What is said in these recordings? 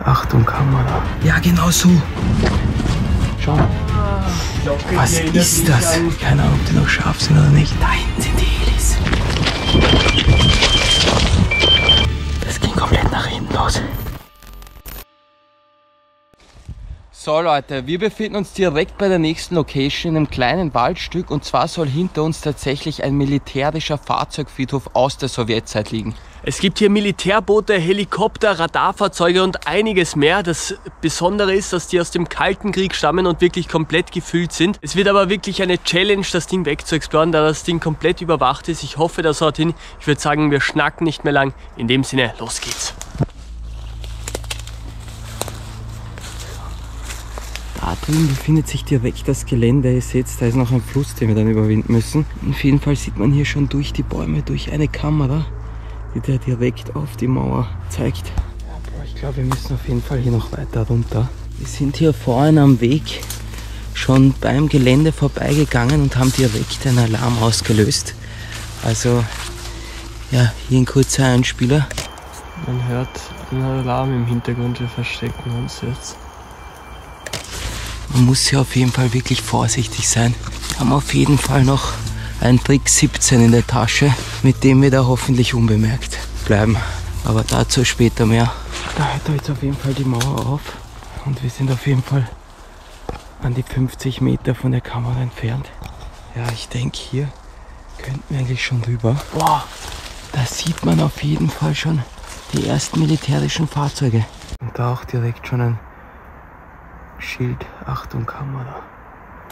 Achtung, Kamera. Ja, genau so. Schau. Was ist das? Keine Ahnung, ob die noch scharf sind oder nicht. Da hinten sind die Helis. Das ging komplett nach hinten los. So Leute, wir befinden uns direkt bei der nächsten Location in einem kleinen Waldstück, und zwar soll hinter uns tatsächlich ein militärischer Fahrzeugfriedhof aus der Sowjetzeit liegen. Es gibt hier Militärboote, Helikopter, Radarfahrzeuge und einiges mehr. Das Besondere ist, dass die aus dem Kalten Krieg stammen und wirklich komplett gefüllt sind. Es wird aber wirklich eine Challenge, das Ding wegzuexploren, da das Ding komplett überwacht ist. Ich hoffe, das haut hin. Ich würde sagen, wir schnacken nicht mehr lang. In dem Sinne, los geht's. Da drüben befindet sich direkt das Gelände. Ihr seht, da ist noch ein Fluss, den wir dann überwinden müssen. Auf jeden Fall sieht man hier schon durch die Bäume, durch eine Kamera, die da direkt auf die Mauer zeigt. Ja, boah, ich glaube, wir müssen auf jeden Fall hier noch weiter runter. Wir sind hier vorhin am Weg schon beim Gelände vorbeigegangen und haben direkt einen Alarm ausgelöst. Also, ja, hier ein kurzer Einspieler. Man hört einen Alarm im Hintergrund, wir verstecken uns jetzt. Man muss hier auf jeden Fall wirklich vorsichtig sein. Wir haben auf jeden Fall noch einen Trick 17 in der Tasche, mit dem wir da hoffentlich unbemerkt bleiben. Aber dazu später mehr. Da hört jetzt auf jeden Fall die Mauer auf. Und wir sind auf jeden Fall an die 50 Meter von der Kamera entfernt. Ja, ich denke, hier könnten wir eigentlich schon rüber. Boah, da sieht man auf jeden Fall schon die ersten militärischen Fahrzeuge. Und da auch direkt schon ein Schild, Achtung, Kamera.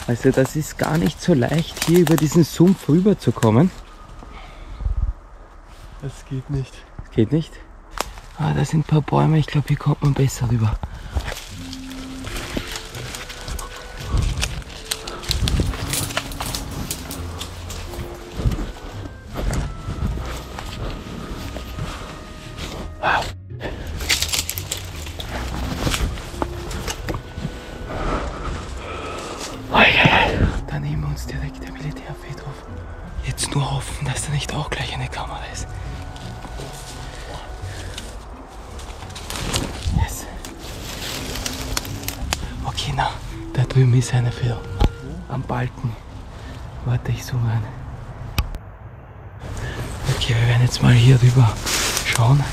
Also das ist gar nicht so leicht, hier über diesen Sumpf rüber zu kommen. Das geht nicht. Geht nicht? Ah, da sind ein paar Bäume, ich glaube, hier kommt man besser rüber. Da neben uns direkt der Militärfriedhof. Jetzt nur hoffen, dass da nicht auch gleich eine Kamera ist. Yes. Okay, na, da drüben ist eine für am Balken. Warte, ich zoome rein. Okay, wir werden jetzt mal hier rüber schauen,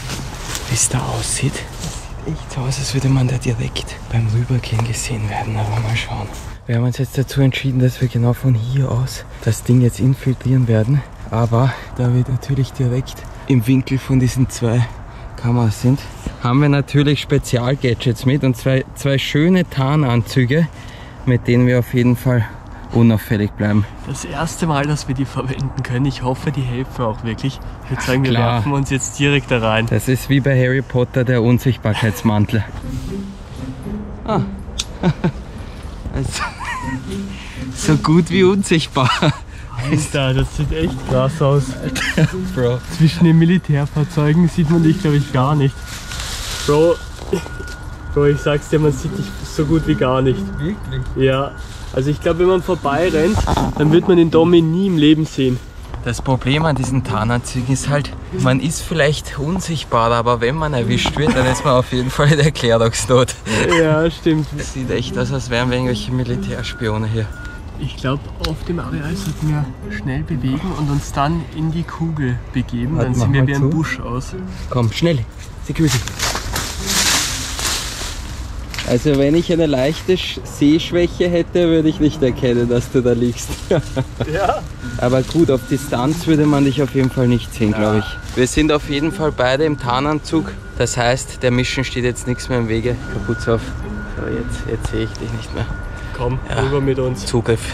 wie es da aussieht. Sieht echt so aus, als würde man da direkt beim Rübergehen gesehen werden, aber mal schauen. Wir haben uns jetzt dazu entschieden, dass wir genau von hier aus das Ding jetzt infiltrieren werden. Aber da wir natürlich direkt im Winkel von diesen zwei Kameras sind, haben wir natürlich Spezialgadgets mit und zwei schöne Tarnanzüge, mit denen wir auf jeden Fall unauffällig bleiben. Das erste Mal, dass wir die verwenden können. Ich hoffe, die helfen auch wirklich. Ich würde sagen, wir werfen uns jetzt direkt da rein. Das ist wie bei Harry Potter der Unsichtbarkeitsmantel. Ah. Also, so gut wie unsichtbar. Alter, das sieht echt krass aus. Alter, Bro. Zwischen den Militärfahrzeugen sieht man dich, glaube ich, gar nicht. Bro, ich sag's dir, man sieht dich so gut wie gar nicht. Wirklich? Ja. Also ich glaube, wenn man vorbei rennt, dann wird man den Domi nie im Leben sehen. Das Problem an diesen Tarnanzügen ist halt, man ist vielleicht unsichtbar, aber wenn man erwischt wird, dann ist man auf jeden Fall in Erklärungsnot. Ja, stimmt. Das sieht echt aus, als wären wir irgendwelche Militärspione hier. Ich glaube, auf dem Areal sollten wir schnell bewegen und uns dann in die Kugel begeben. Dann sehen wir wie ein Busch aus. Komm, schnell. Security. Also wenn ich eine leichte Sehschwäche hätte, würde ich nicht erkennen, dass du da liegst. Ja. Aber gut, auf Distanz würde man dich auf jeden Fall nicht sehen, glaube ich. Wir sind auf jeden Fall beide im Tarnanzug. Das heißt, der Mission steht jetzt nichts mehr im Wege. Kaputt auf. So, jetzt sehe ich dich nicht mehr. Komm, rüber mit uns. Zugriff.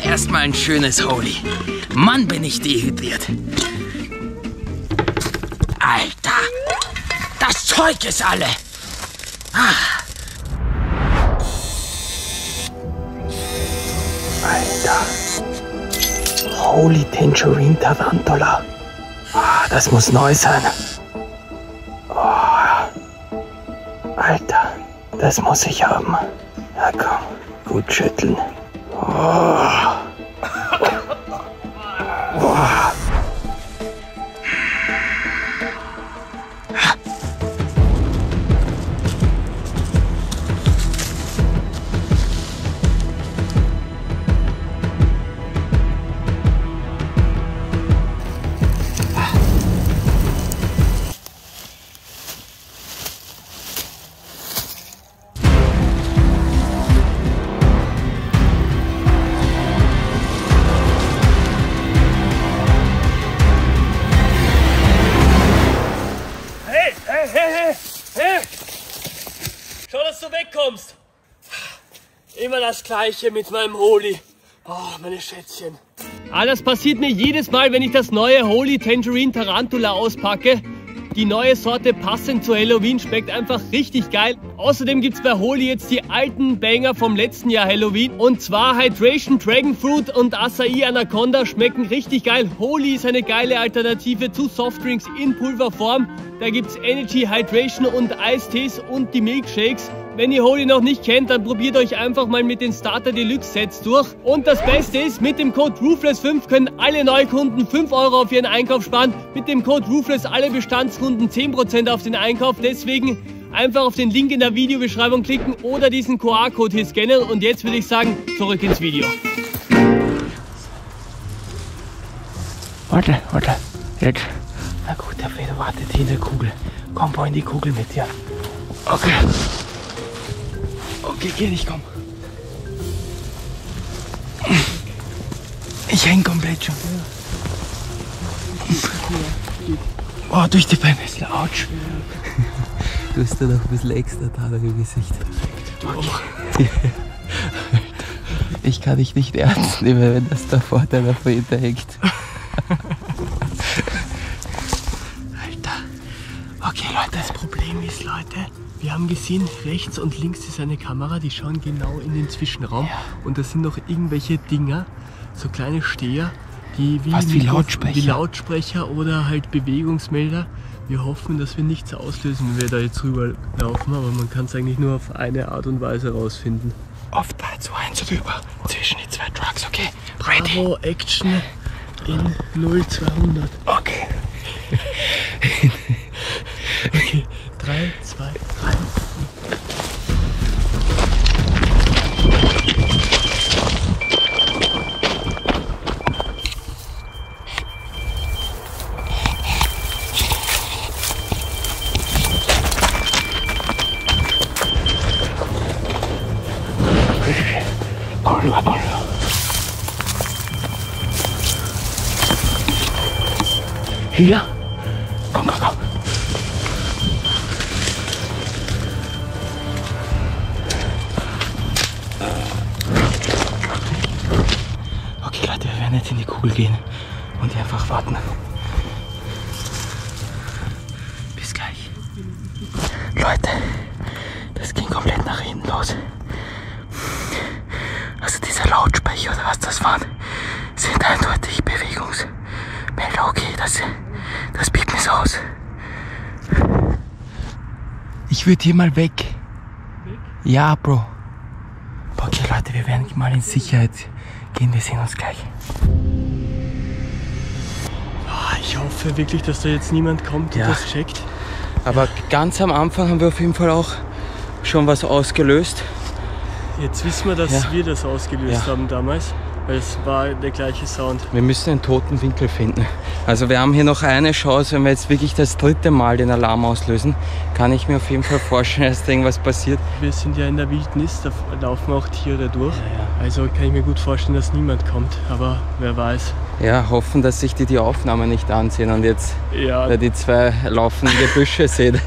Erstmal ein schönes Holy. Mann, bin ich dehydriert. Alter, das Zeug ist alle. Alter. Holy Tangerine Tarantula. Das muss neu sein. Alter, das muss ich haben. Ja komm, gut schütteln. kommst. Immer das Gleiche mit meinem Holy. Oh, meine Schätzchen. Das passiert mir jedes Mal, wenn ich das neue Holy Tangerine Tarantula auspacke. Die neue Sorte passend zu Halloween schmeckt einfach richtig geil. Außerdem gibt es bei Holy jetzt die alten Banger vom letzten Jahr Halloween. Und zwar Hydration Dragon Fruit und Acai Anaconda schmecken richtig geil. Holy ist eine geile Alternative zu Softdrinks in Pulverform. Da gibt es Energy, Hydration und Eistees und die Milkshakes. Wenn ihr Holy noch nicht kennt, dann probiert euch einfach mal mit den Starter Deluxe Sets durch. Und das Beste ist, mit dem Code RUFLESS5 können alle Neukunden 5 Euro auf ihren Einkauf sparen. Mit dem Code RUFLESS alle Bestandskunden 10% auf den Einkauf. Deswegen einfach auf den Link in der Videobeschreibung klicken oder diesen QR-Code hier scannen. Und jetzt würde ich sagen, zurück ins Video. Warte, jetzt. Na gut, der Feder wartet hier in der Kugel. Komm, bau in die Kugel mit dir. Okay. Okay, geh nicht, komm. Ich häng komplett schon. Oh, durch die Beine, ouch. Du hast da noch ein bisschen extra Taler im Gesicht. Okay. Ich kann dich nicht ernst nehmen, wenn das da vor deiner Feder hängt. Alter. Okay, Leute. Das Problem ist, Leute, wir haben gesehen, rechts und links ist eine Kamera, die schauen genau in den Zwischenraum. Ja. Und da sind noch irgendwelche Dinger, so kleine Steher, die wie Lautsprecher oder halt Bewegungsmelder. Wir hoffen, dass wir nichts auslösen, wenn wir da jetzt rüber laufen, aber man kann es eigentlich nur auf eine Art und Weise rausfinden. Auf 3, 2, 1 rüber, zwischen die zwei Trucks, okay? Bravo, Action in 0-200. Okay. Okay, 3, 2, 3. Hier? Komm, komm, komm. Okay, Leute, wir werden jetzt in die Kugel gehen und einfach warten. Bis gleich. Leute, das ging komplett nach hinten los. Also diese Lautsprecher oder was das waren, sind eindeutig Bewegungsmelder. Okay, das piept mir so aus. Ich würde hier mal weg. Ja, Bro. Okay, Leute, wir werden mal in Sicherheit gehen. Wir sehen uns gleich. Ich hoffe wirklich, dass da jetzt niemand kommt und das checkt. Aber ganz am Anfang haben wir auf jeden Fall auch schon was ausgelöst. Jetzt wissen wir, dass wir das ausgelöst haben damals. Weil es war der gleiche Sound. Wir müssen einen toten Winkel finden. Also wir haben hier noch eine Chance, wenn wir jetzt wirklich das 3. Mal den Alarm auslösen, kann ich mir auf jeden Fall vorstellen, dass da irgendwas passiert. Wir sind ja in der Wildnis, da laufen auch Tiere durch. Also kann ich mir gut vorstellen, dass niemand kommt, aber wer weiß. Ja, hoffen, dass sich die Aufnahme nicht ansehen und jetzt die zwei laufenden Gebüsche sehen.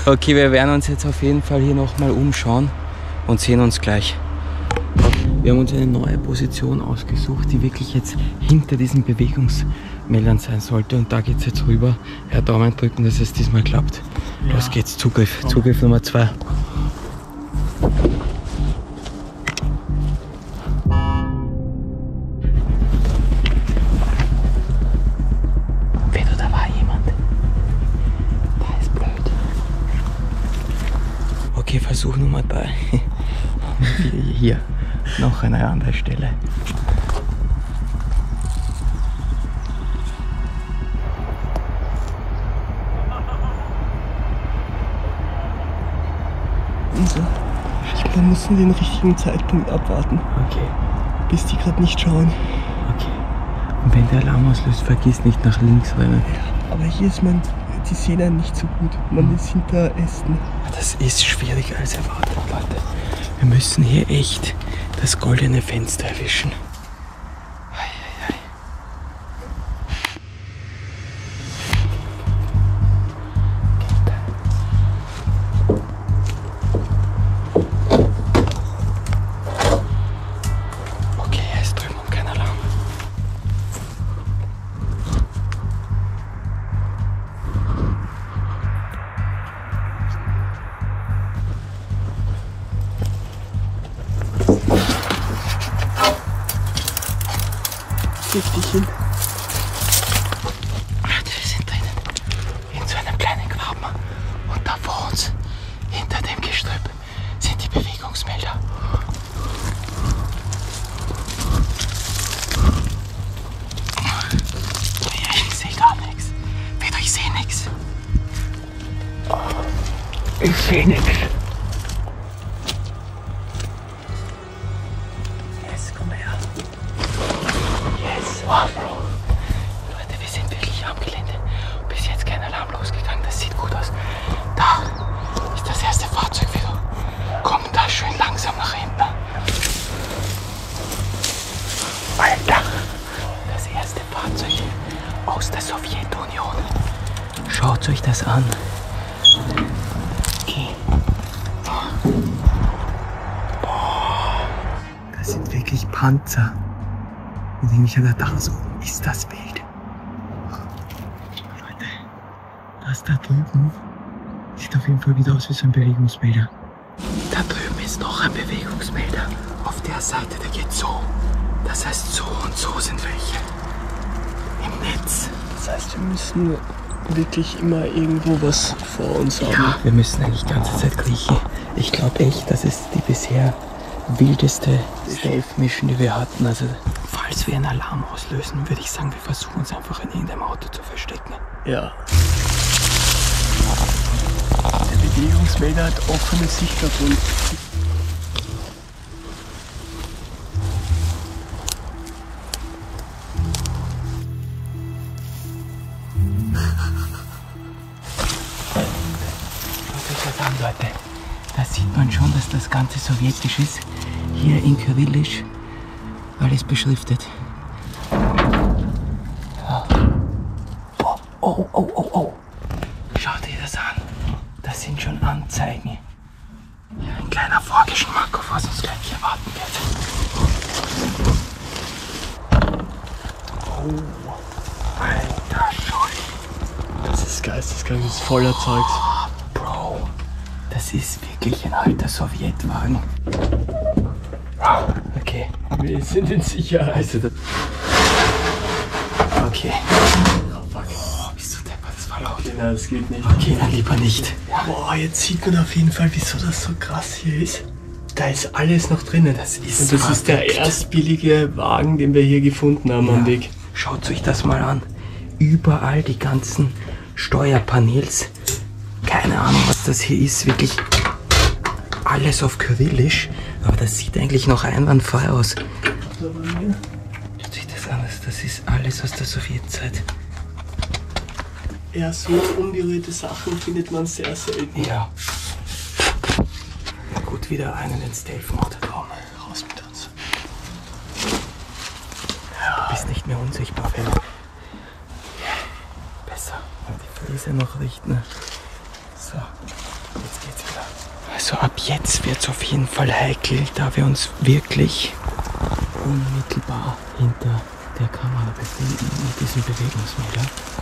Okay, wir werden uns jetzt auf jeden Fall hier nochmal umschauen und sehen uns gleich. Wir haben uns eine neue Position ausgesucht, die wirklich jetzt hinter diesen Bewegungsmeldern sein sollte. Und da geht es jetzt rüber. Ja, Daumen drücken, dass es diesmal klappt. Ja. Los geht's, Zugriff. Komm. Zugriff Nummer 2. Peter, da war jemand. Da ist blöd. Okay, Versuch Nummer 3. Hier, noch eine andere Stelle. Also, wir müssen den richtigen Zeitpunkt abwarten. Okay. Bis die gerade nicht schauen. Okay. Und wenn der Alarm auslöst, vergiss nicht nach links rennen. Ja, aber hier ist die sehen einen nicht so gut. Man ist hinter Ästen. Das ist schwieriger als erwartet, Leute. Wir müssen hier echt das goldene Fenster erwischen. Gestrüpp sind die Bewegungsmelder. Ich sehe gar nichts. Peter, ich sehe nichts. Ich sehe nichts. Yes, komm her. Yes. Wow, Bro. Leute, wir sind wirklich am Gelände. Bis jetzt kein Alarm losgegangen. Das sieht gut aus. Da ist das erste Fahrzeug wieder. Kommt da schön langsam nach hinten. Alter. Das erste Fahrzeug aus der Sowjetunion. Schaut euch das an. Okay. Boah. Das sind wirklich Panzer. Und nämlich an der Dach oben ist das Bild. Leute, das da drüben sieht auf jeden Fall wieder aus wie so ein Bewegungsmelder. Da drüben ist noch ein Bewegungsmelder. Auf der Seite, der geht so. Das heißt, so und so sind welche. Im Netz. Das heißt, wir müssen wirklich immer irgendwo was vor uns haben. Ja, wir müssen eigentlich die ganze Zeit kriechen. Ich glaube echt, das ist die bisher wildeste Stealth-Mission, die wir hatten. Also, falls wir einen Alarm auslösen, würde ich sagen, wir versuchen uns einfach in irgendeinem Auto zu verstecken. Ja. Der Bewegungsmelder hat offene Sicht auf uns. Leute, da sieht man schon, dass das Ganze sowjetisch ist. Hier in Kyrillisch alles beschriftet. Ja. Oh, oh, oh, oh, oh. Schaut dir das an. Das sind schon Anzeigen. Ja, ein kleiner Vorgeschmack, auf was uns gleich erwarten wird. Oh, alter Schuld. Das ist geisteskrank, das ist voller Zeugs. Bro, das ist wirklich ein alter Sowjetwagen. Okay. Wir sind in Sicherheit. Also okay. Oh, fuck. Oh, bist du deppert, das war laut. Okay, nein, das geht nicht. Okay, dann lieber nicht. Boah, jetzt sieht man auf jeden Fall, wieso das so krass hier ist. Da ist alles noch drinnen. Das ist Und das ist der erstbillige Wagen, den wir hier gefunden haben am Weg. Schaut euch das mal an. Überall die ganzen Steuerpanels. Keine Ahnung, was das hier ist. Wirklich alles auf Kyrillisch. Aber das sieht eigentlich noch einwandfrei aus. Schaut sich das an. Das ist alles aus der Sowjetzeit. Ja, so unberührte Sachen findet man sehr selten. Ja. Gut, wieder einen in Stealth-Mode. Komm, Raus mit uns. du bist nicht mehr unsichtbar, Phil. Besser. Und die Fliese noch richten. So, jetzt geht's wieder. Also ab jetzt wird's auf jeden Fall heikel, da wir uns wirklich unmittelbar hinter der Kamera befinden mit diesem Bewegungsmelder.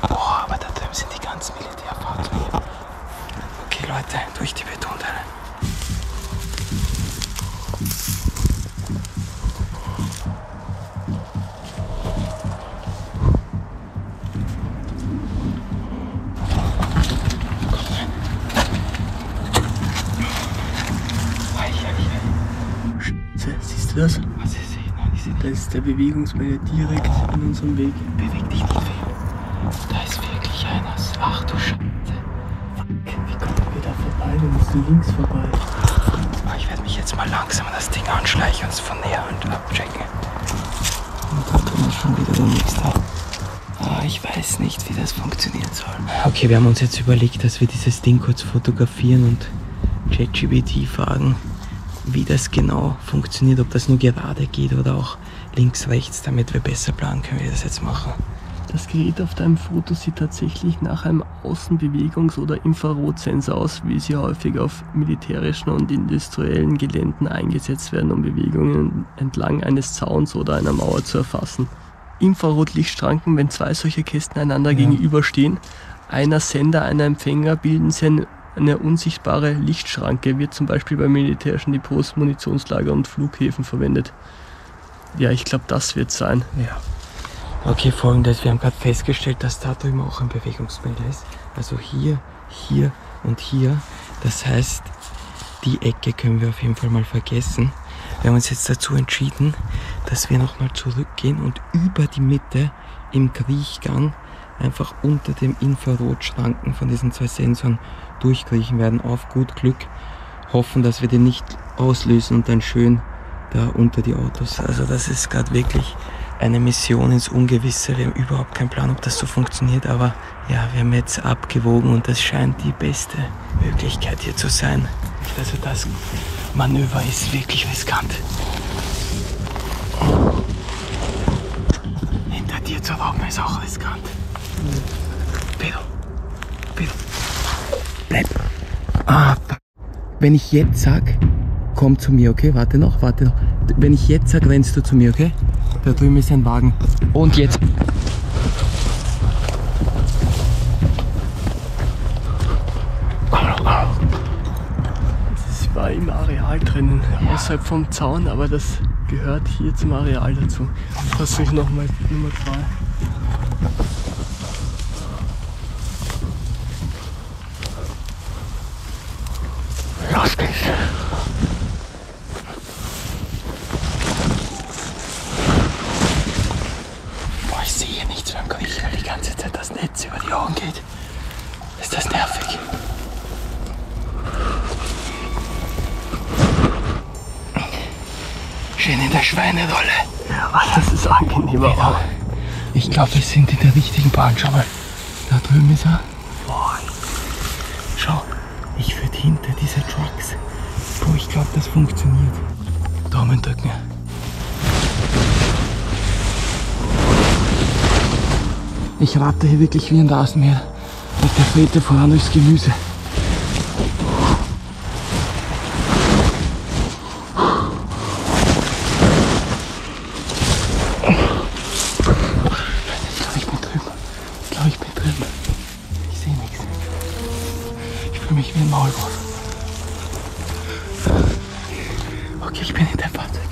Oh, aber da drüben sind die ganzen Militärfahrzeuge. Okay, Leute, durch die Betonteile. Siehst du das? Was ist hier? Nein, ich sehe Da ist der Bewegungsmelder direkt in unserem Weg. Beweg dich nicht viel. Da ist wirklich einer. Ach du Scheiße. Wie kommen wir da vorbei? Wir müssen links vorbei. Ich werde mich jetzt mal langsam an das Ding anschleichen und es von näher und abchecken. Und da drin ist schon wieder der nächste. Ich weiß nicht, wie das funktionieren soll. Okay, wir haben uns jetzt überlegt, dass wir dieses Ding kurz fotografieren und ChatGPT fragen, wie das genau funktioniert, ob das nur gerade geht oder auch links, rechts, damit wir besser planen können, wie wir das jetzt machen. Das Gerät auf deinem Foto sieht tatsächlich nach einem Außenbewegungs- oder Infrarotsensor aus, wie sie häufig auf militärischen und industriellen Geländen eingesetzt werden, um Bewegungen entlang eines Zauns oder einer Mauer zu erfassen. Infrarotlichtschranken, wenn zwei solche Kästen einander gegenüberstehen, einer Sender, einer Empfänger, bilden sie eine unsichtbare Lichtschranke, wird zum Beispiel bei militärischen Depots, Munitionslager und Flughäfen verwendet. Ja, ich glaube, das wird sein. Ja. Okay, folgendes, wir haben gerade festgestellt, dass da drüben auch ein Bewegungsmelder ist. Also hier, hier und hier. Das heißt, die Ecke können wir auf jeden Fall mal vergessen. Wir haben uns jetzt dazu entschieden, dass wir nochmal zurückgehen und über die Mitte im Kriechgang einfach unter dem Infrarotschranken von diesen 2 Sensoren durchkriechen werden. Auf gut Glück hoffen, dass wir den nicht auslösen und dann schön da unter die Autos. Also das ist gerade wirklich eine Mission ins Ungewisse. Wir haben überhaupt keinen Plan, ob das so funktioniert, aber ja, wir haben jetzt abgewogen und das scheint die beste Möglichkeit hier zu sein. Also das Manöver ist wirklich riskant. Hinter dir zu laufen ist auch riskant. Pedro, bleib. Wenn ich jetzt sag, komm zu mir, okay? Warte noch. Wenn ich jetzt sag, rennst du zu mir, okay? Da drüben ist ein Wagen. Und jetzt. Es war im Areal drinnen, außerhalb vom Zaun, aber das gehört hier zum Areal dazu. Fass mich nochmal Nummer 2. Los geht's. Boah, ich sehe hier nichts beim Kriechen, weil die ganze Zeit das Netz über die Augen geht. Ist das nervig? Schön in der Schweinerolle. Ja, das ist angenehmer auch. Ich glaube, wir sind in der richtigen Bahn. Schau mal, da drüben ist er. Boah. Schau, ich würde hinter diese Trucks. Boah, ich glaube, das funktioniert. Daumen drücken. Ich rate hier wirklich wie ein Rasenmäher mit der Fete voran durchs Gemüse. Ich sehe nichts. Ich fühle mich wie ein Maulwurf. Okay, ich bin in deinem Fahrzeug.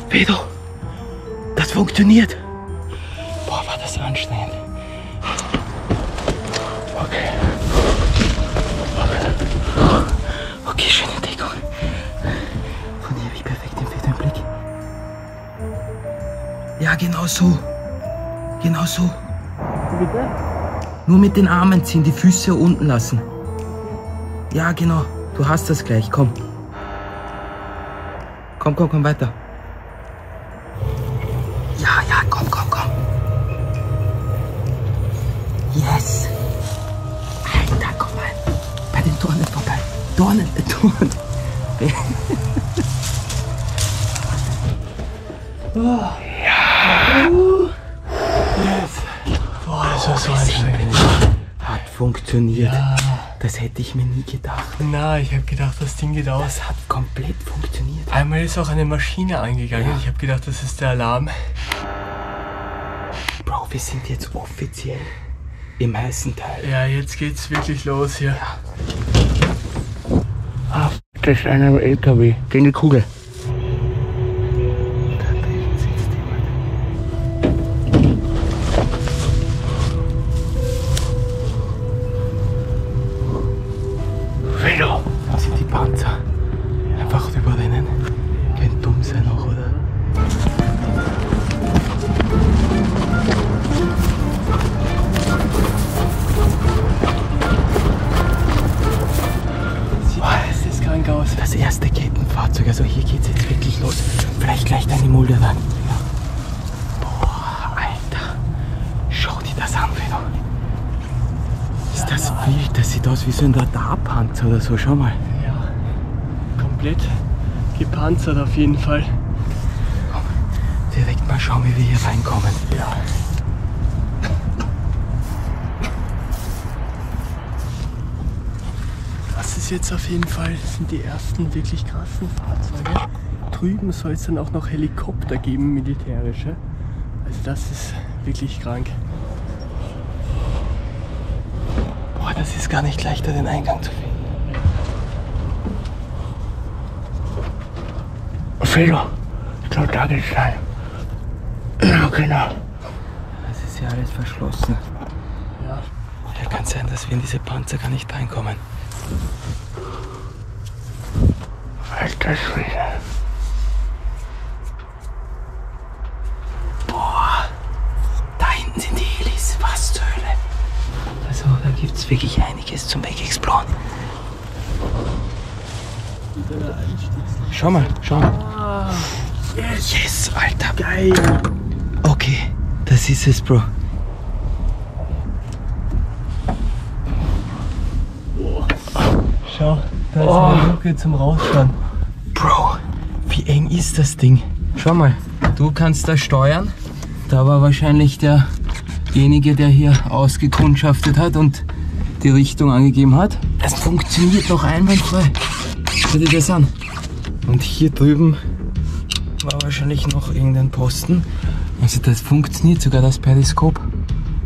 Pedro, das funktioniert. Boah, war das anstrengend. Okay, schöne Deckung. Von hier habe ich perfekt den Feder im Blick. Ja, genau so. Genau so. Bitte? Nur mit den Armen ziehen, die Füße unten lassen. Ja, genau. Du hast das gleich. Komm. Komm weiter. Ja, komm. Yes. Alter, komm mal. Bei den Dornen vorbei. Dornen. Boah, das war so anstrengend. Hat funktioniert. Ja. Das hätte ich mir nie gedacht. Na, ich habe gedacht, das Ding geht aus. Das hat komplett funktioniert. Einmal ist auch eine Maschine angegangen. Ja. Ich habe gedacht, das ist der Alarm. Bro, wir sind jetzt offiziell im heißen Teil. Ja, jetzt geht's wirklich los hier. Ah, das ist ein LKW. Gegen die Kugel. Da drin sitzt jemand. Velo! Da sind die Panzer. Einfach rüberrennen. Könnte dumm sein auch, oder? Sieht das krank aus. Das erste Kettenfahrzeug, also hier geht's jetzt wirklich los. Vielleicht gleich dann die Mulde rein. Boah, Alter. Schau dir das an, Velo. Ist das wild? Das sieht aus wie so ein Radarpanzer oder so. Schau mal. Ja, komplett gepanzert auf jeden Fall. Komm, direkt mal schauen, wie wir hier reinkommen. Ja. Das ist jetzt auf jeden Fall, sind die ersten wirklich krassen Fahrzeuge. Drüben soll es dann auch noch Helikopter geben, militärische. Also das ist wirklich krank. Boah, das ist gar nicht leichter, den Eingang zu finden. Velo, ich glaube, da geht's rein. Ja, genau. Das ist ja alles verschlossen. Ja. Ja, kann sein, dass wir in diese Panzer gar nicht reinkommen. Alter Schwede. Boah, da hinten sind die Helis. Was zur Hölle? Also, da gibt es wirklich einiges zum Wegexploren. Schau mal, schau mal. Yes, Alter. Geil. Okay, das ist es, Bro. Schau, da ist eine Luke zum Rausschauen. Bro, wie eng ist das Ding? Schau mal, du kannst da steuern. Da war wahrscheinlich derjenige, der hier ausgekundschaftet hat und die Richtung angegeben hat. Das funktioniert noch einwandfrei. Schau dir das an. Und hier drüben war wahrscheinlich noch irgendein Posten. Also das funktioniert, sogar das Periskop.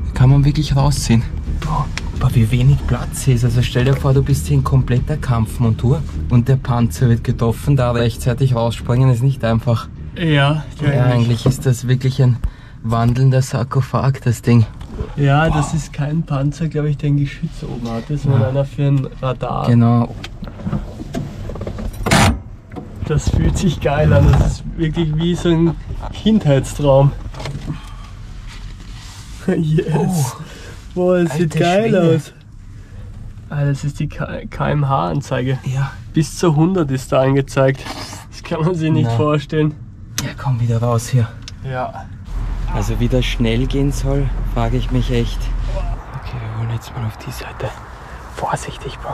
Da kann man wirklich raussehen. Bro, aber wie wenig Platz hier ist. Also stell dir vor, du bist hier in kompletter Kampfmontur und der Panzer wird getroffen. Da rechtzeitig rausspringen ist nicht einfach. Ja, Eigentlich ist das wirklich ein wandelnder Sarkophag, das Ding. Ja, das ist kein Panzer, glaube ich, der ein Geschütz oben hat. Das war einer für ein Radar. Genau. Das fühlt sich geil an. Das ist wirklich wie so ein Kindheitstraum. Yes. Oh, Boah, das sieht alter geil Schwede. aus. Ah, das ist die kmh-Anzeige. Ja. Bis zu 100 ist da angezeigt. Das kann man sich nicht Na. vorstellen. Ja, komm wieder raus hier. Ja. Also wie das schnell gehen soll, frage ich mich echt. Okay, wir wollen jetzt mal auf die Seite. Vorsichtig, Bro.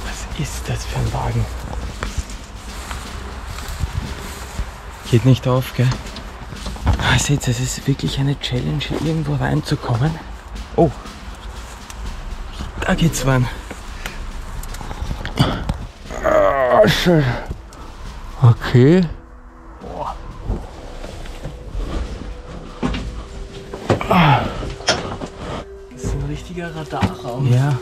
Was ist das für ein Wagen? Geht nicht auf, gell? Ah, seht, es ist wirklich eine Challenge, hier irgendwo reinzukommen. Oh, da geht's rein. Ah, schön. Okay. Das ist ein richtiger Radarraum. Ja.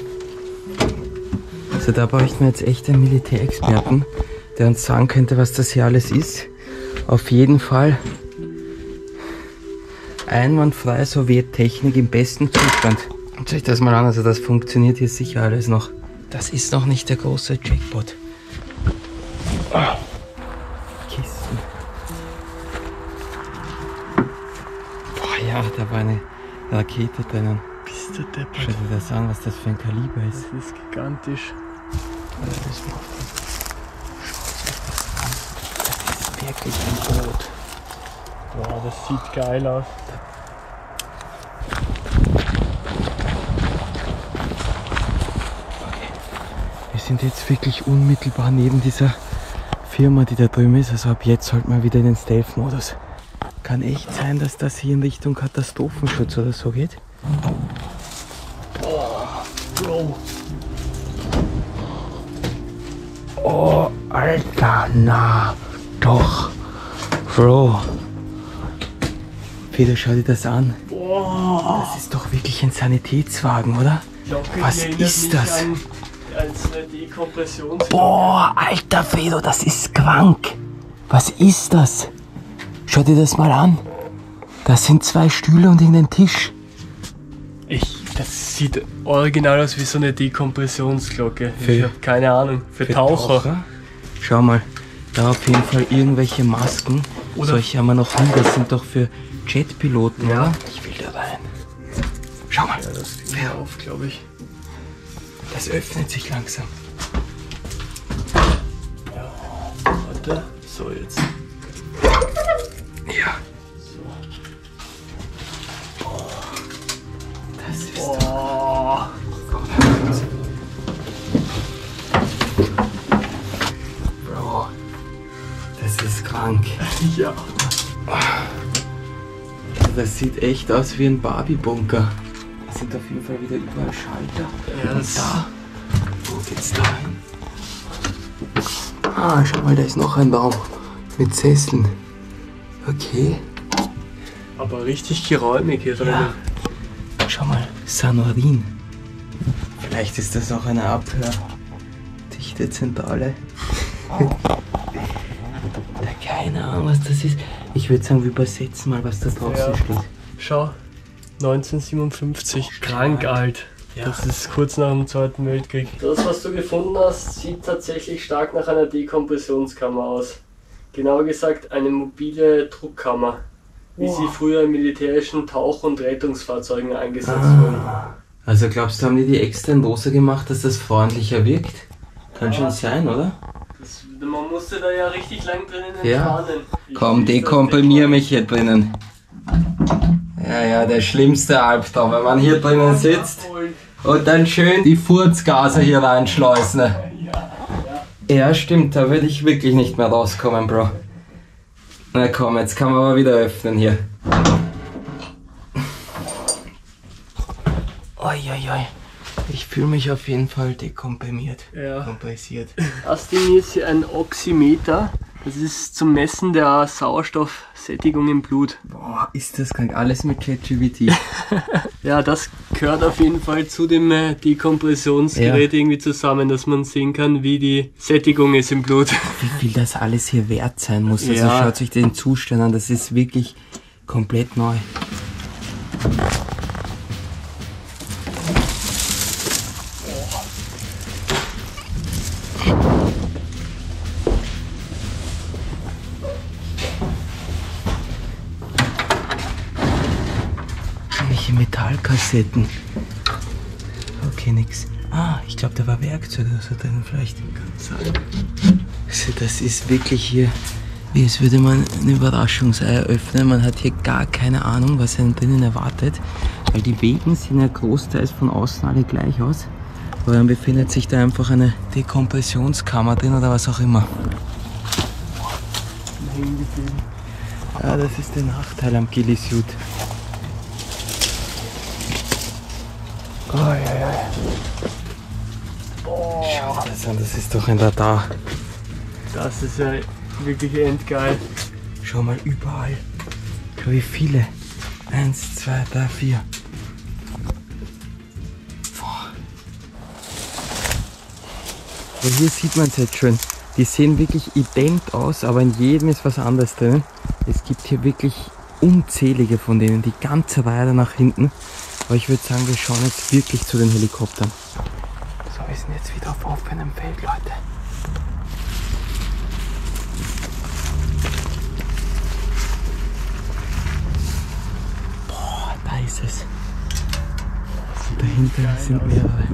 Also da bräuchten wir jetzt echt einen Militärexperten, der uns sagen könnte, was das hier alles ist. Auf jeden Fall einwandfreie Sowjettechnik im besten Zustand. Schaut euch das mal an, also das funktioniert hier sicher alles noch. Das ist noch nicht der große Jackpot. Kisten. Boah ja, da war eine Rakete drinnen. Bist du deppert. Schau dir das an, was das für ein Kaliber ist. Das ist gigantisch. Das ist wirklich ein Boot. Boah, das sieht geil aus. Wir sind jetzt wirklich unmittelbar neben dieser Firma, die da drüben ist. Also ab jetzt sollten wir wieder in den Stealth-Modus. Kann echt sein, dass das hier in Richtung Katastrophenschutz oder so geht. Bro. Oh, Alter, na, doch. Bro. Peter, schau dir das an. Boah. Das ist doch wirklich ein Sanitätswagen, oder? Was ist das? Als eine Dekompressions. Boah, alter Fredo, das ist krank. Was ist das? Schau dir das mal an. Das sind 2 Stühle und irgendein Tisch. Das sieht original aus wie so eine Dekompressionsglocke. Für- Ich habe keine Ahnung. Für Taucher. Schau mal, da auf jeden Fall irgendwelche Masken. Oder- Solche haben wir noch nie. Das sind doch für Jetpiloten, Ja. oder? Ich will da rein. Schau mal, Ja, das geht auf, glaube ich. das öffnet sich langsam. Warte. So, jetzt. Ja. Das ist doch... Boah. Bro, das ist krank. Ja. Das sieht echt aus wie ein Barbie-Bunker. Da sind auf jeden Fall wieder überall Schalter. Ja, Und das- da. Wo geht's da hin? Ah, schau mal, da ist noch ein Raum mit Sesseln. Okay. Aber richtig geräumig hier drinnen. Ja. Schau mal, Sanorin. Vielleicht ist das auch eine Abhördichte-Zentrale. Keine Ahnung, was das ist. Ich würde sagen, wir übersetzen mal, was da draußen Ja. steht. Schau. 1957. Krank alt. Ja. Das ist kurz nach dem Zweiten Weltkrieg. Das, was du gefunden hast, sieht tatsächlich stark nach einer Dekompressionskammer aus. Genauer gesagt eine mobile Druckkammer, wie sie früher in militärischen Tauch- und Rettungsfahrzeugen eingesetzt wurden. Also glaubst du, haben die extra in rosa gemacht, dass das freundlicher wirkt? Kann schon sein, oder? Man musste da ja richtig lang drinnen Ja. entspannen. Komm, dekomprimier mich hier drinnen. Ja, der schlimmste Albtraum, wenn man hier drinnen sitzt und dann schön die Furzgase hier reinschleusen. Ja, stimmt, da würde ich wirklich nicht mehr rauskommen, Bro. Na komm, jetzt kann man aber wieder öffnen hier. Oi. Ich fühle mich auf jeden Fall dekomprimiert. Ja. Kompressiert. Das Ding ist hier ein Oximeter. Das ist zum Messen der Sauerstoffsättigung im Blut. Boah, ist das krank. Alles mit ChatGPT. Ja, das gehört auf jeden Fall zu dem Dekompressionsgerät irgendwie zusammen, dass man sehen kann, wie die Sättigung ist im Blut. Wie viel das alles hier wert sein muss. Also Ja. schaut sich den Zustand an. Das ist wirklich komplett neu. Welche Metallkassetten? Okay, nix. Ah, ich glaube, da war Werkzeug oder so drin vielleicht. Also das ist wirklich hier, wie als würde man ein Überraschungsei öffnen. Man hat hier gar keine Ahnung, was einen drinnen erwartet. Weil die Wegen sehen ja großteils von außen alle gleich aus. Aber dann befindet sich da einfach eine Dekompressionskammer drin oder was auch immer. Ja, das ist der Nachteil am Ghillie-Suit. Schau das an, das ist doch ein Radar. Das ist ja wirklich endgeil. Schau mal überall. Schau wie viele. 1, 2, 3, 4. Boah. Und hier sieht man es jetzt schon. Die sehen wirklich ident aus, aber in jedem ist was anderes drin. Es gibt hier wirklich unzählige von denen, die ganze Reihe nach hinten. Aber ich würde sagen, wir schauen jetzt wirklich zu den Helikoptern. So, wir sind jetzt wieder auf offenem Feld, Leute. Boah, da ist es. Und dahinter sind mehrere.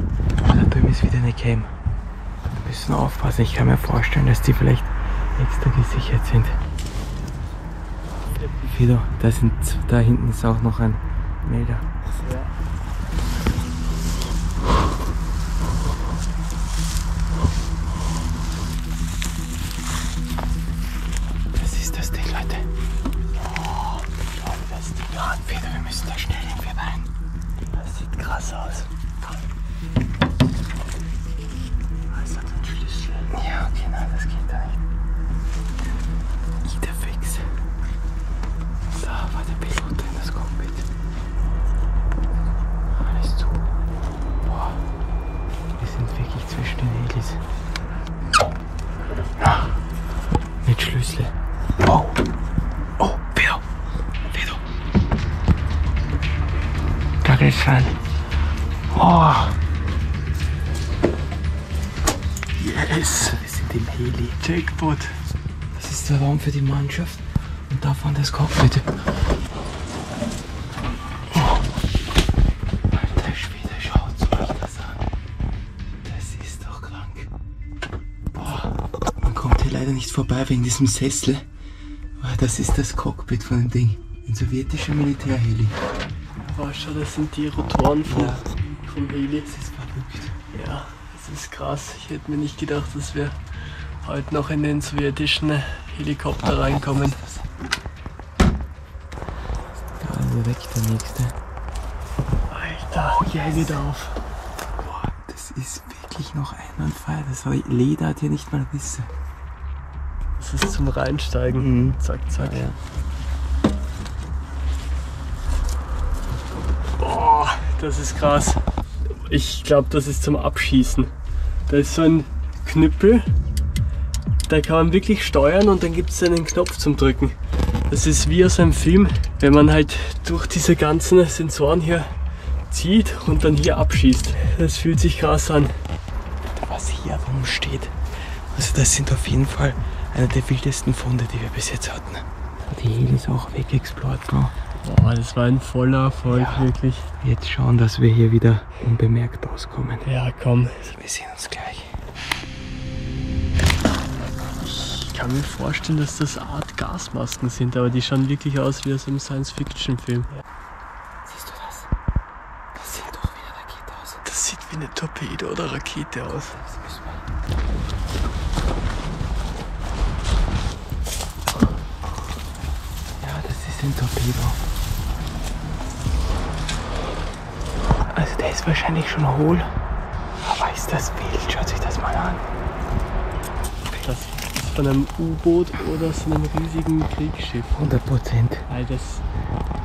Da drüben ist wieder eine Cam. Wir müssen aufpassen. Ich kann mir vorstellen, dass die vielleicht extra gesichert sind. Fido, da hinten ist auch noch ein Melder. Das ist das Ding, Leute. Oh, schau dir das Ding an. Fido, wir müssen da schnell irgendwie rein. Das sieht krass aus. Was hat ein Schlüssel? Ja, okay, nein, das geht da nicht. Idefix. Da war der Pilot drin, das Cockpit. Alles zu. Boah. Wir sind wirklich zwischen den Helis. Ah, mit Schlüssel. Oh. Oh, Fido. Da geht's rein. Oh. Yes. Wir sind im Heli. Jackpot. Das ist der Raum für die Mannschaft und da vorne das Cockpit. Oh. Alter Schwede, schaut euch das an. Das ist doch krank. Boah. Man kommt hier leider nicht vorbei wegen diesem Sessel. Aber das ist das Cockpit von dem Ding. Ein sowjetischer Militärheli. Aber schau, das sind die Rotoren vom Heli. Das ist verrückt. Ja, das ist krass. Ich hätte mir nicht gedacht, dass wir heute noch in den sowjetischen Helikopter reinkommen. Gerade weg der nächste. Alter, hier geht auf. Boah, das ist wirklich noch einwandfrei. Das Leder hat hier nicht mal Risse. Das ist zum Reinsteigen. Mhm. Zack, zack. Ja. Boah, das ist krass. Ich glaube, das ist zum Abschießen. Da ist so ein Knüppel. Da kann man wirklich steuern und dann gibt es einen Knopf zum Drücken. Das ist wie aus einem Film, wenn man halt durch diese ganzen Sensoren hier zieht und dann hier abschießt. Das fühlt sich krass an. Was hier rumsteht. Also das sind auf jeden Fall einer der wildesten Funde, die wir bis jetzt hatten. Die Heli ist auch wegexplort, Bro. Boah, das war ein voller Erfolg, wirklich. Jetzt schauen, dass wir hier wieder unbemerkt rauskommen. Ja, komm. Wir sehen uns gleich. Ich kann mir vorstellen, dass das Art Gasmasken sind, aber die schauen wirklich aus wie aus einem Science-Fiction-Film. Ja. Siehst du das? Das sieht doch wie eine Rakete aus. Das sieht wie eine Torpedo oder Rakete aus. Das müssen wir. Ja, das ist ein Torpedo. Also der ist wahrscheinlich schon hohl. Aber ist das wild? Schaut sich das mal an. Das ist von einem U-Boot oder so einem riesigen Kriegsschiff. 100%. Weil das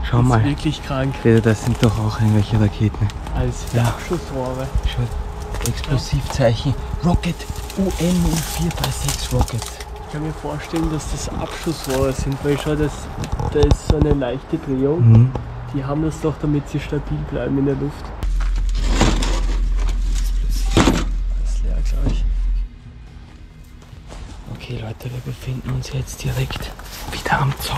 Schau ist mal. wirklich krank. Peter, das sind doch auch irgendwelche Raketen. Als Ja. Abschussrohre. Schaut. Explosivzeichen. Rocket UN 0436 Rocket. Ich kann mir vorstellen, dass das Abschussrohre sind, weil schau, da ist so eine leichte Drehung. Mhm. Die haben das doch, damit sie stabil bleiben in der Luft. Das ist leer, glaube ich. Okay Leute, wir befinden uns jetzt direkt wieder am Zaun.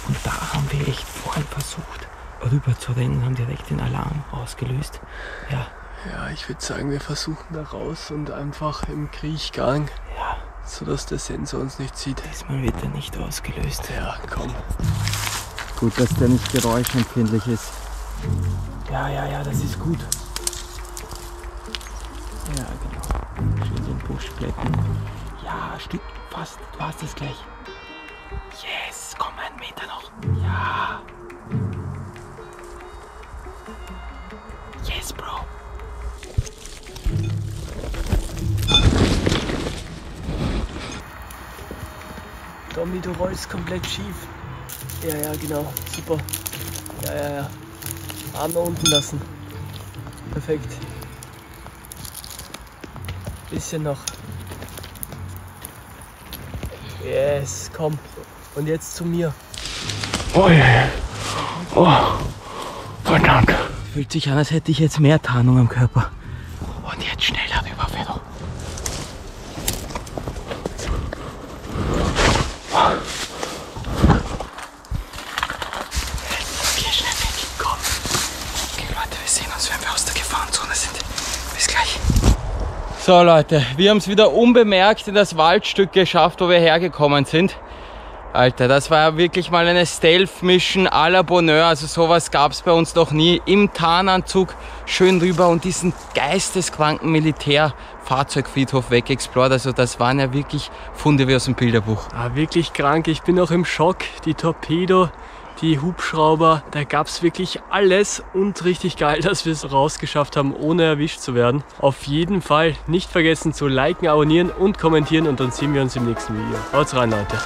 Und da haben wir echt vorhin versucht, rüber zu rennen, haben direkt den Alarm ausgelöst. Ja, Ja, ich würde sagen, wir versuchen da raus und einfach im Kriechgang, ja, sodass der Sensor uns nicht sieht. diesmal wird er nicht ausgelöst. Ja, komm. Gut, dass der nicht geräuschempfindlich ist. Ja, das ist gut. Ja, genau. Schön den Busch glätten. Ja, stimmt, fast. Du hast es gleich. Yes, komm, 1 Meter noch. Ja. Yes, Bro. Tommy, du rollst komplett schief. Ja, genau. Super. Ja. Arme unten lassen. Perfekt. Bisschen noch. Yes, komm. Und jetzt zu mir. Oh, ja. Oh, verdammt. Fühlt sich an, als hätte ich jetzt mehr Tarnung am Körper. Und jetzt schneller rüber, Fedor. Geh schnell weg, komm. Okay, Leute, wir sehen uns, wenn wir aus der Gefahrenzone sind. Bis gleich. So, Leute, wir haben es wieder unbemerkt in das Waldstück geschafft, wo wir hergekommen sind. Alter, das war ja wirklich mal eine Stealth-Mission à la Bonheur. Also sowas gab es bei uns noch nie. Im Tarnanzug schön rüber und diesen geisteskranken Militärfahrzeugfriedhof wegexplort. Also das waren ja wirklich Funde wie aus dem Bilderbuch. Ah, wirklich krank. Ich bin auch im Schock. Die Torpedo, die Hubschrauber, da gab es wirklich alles und richtig geil, dass wir es rausgeschafft haben, ohne erwischt zu werden. Auf jeden Fall nicht vergessen zu liken, abonnieren und kommentieren und dann sehen wir uns im nächsten Video. Haut's rein, Leute.